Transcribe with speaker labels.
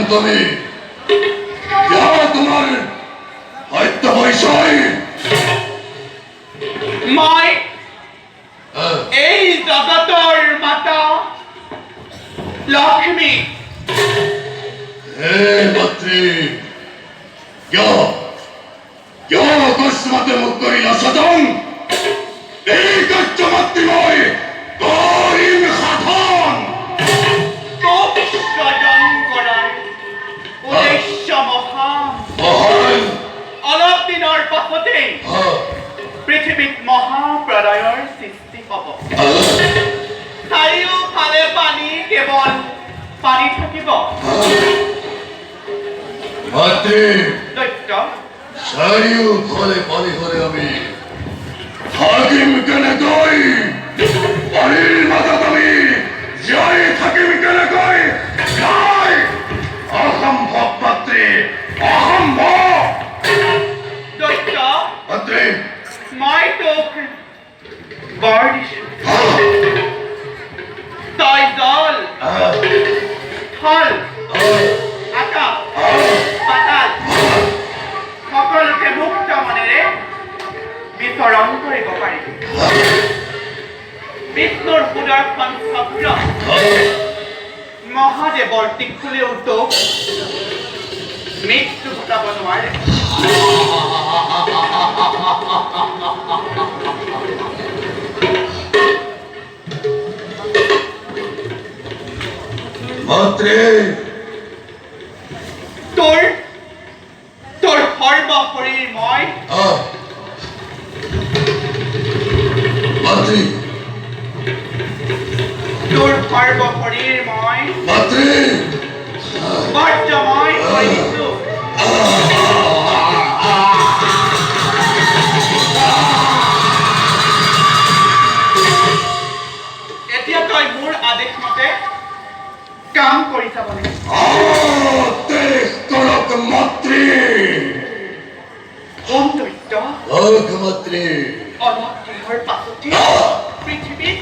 Speaker 1: তুমি তোমাৰ সত্য পৰিচয়
Speaker 2: মই এই জগতৰ মাতা লক্ষ্মী
Speaker 1: হে মাতৃ কিয় অকস্মাতে মোক কৰিলা সদন এই কাৰ্য মাতৃ মই কৰিম সাধন
Speaker 2: সদন কৰাৰ উদ্দেশ্য মহান অলপ দিনৰ পাছতে পৃথিৱীত মহাপ্ৰলয়ৰ সৃষ্টি হ'ব চাৰিওফালে পানী কেৱল পানী থাকিব
Speaker 1: মাতৃ
Speaker 2: দৈত্য
Speaker 1: চাৰিওফালে পানী হলে আমি থাকিম কেনেকৈ পানীৰ মাজত আমি জীয়াই থাকিম কেনেকৈ নাই অসম্ভৱ মাতৃ অসম্ভৱ
Speaker 2: দৈত্য
Speaker 1: মাতৃ
Speaker 2: মই তোক বৰ দিছো তই জল থল আকাশ পাতাল সকলোকে মুক্ত মনেৰে বিচৰণ কৰিব পাৰিবি বিষ্ণুৰ সুদৰ্শন চক্ৰ মহাদেৱৰ ত্ৰিশূলেও তোক মৃত্যু ঘটাব নোৱাৰে
Speaker 1: মাতৃ
Speaker 2: তোৰ সৰ্ব শৰীৰ মই
Speaker 1: মাতৃ
Speaker 2: তোৰ সৰ্ব শৰীৰ মই
Speaker 1: মাতৃ
Speaker 2: বৰ্জময় কৰি দিছো এতিয়া তই মোৰ আদেশ মতে কাম কৰি চাব
Speaker 1: কৰক মাতৃ
Speaker 2: দৈত্য
Speaker 1: মাতৃ
Speaker 2: অলপ দিনৰ পাছতে পৃথিৱীত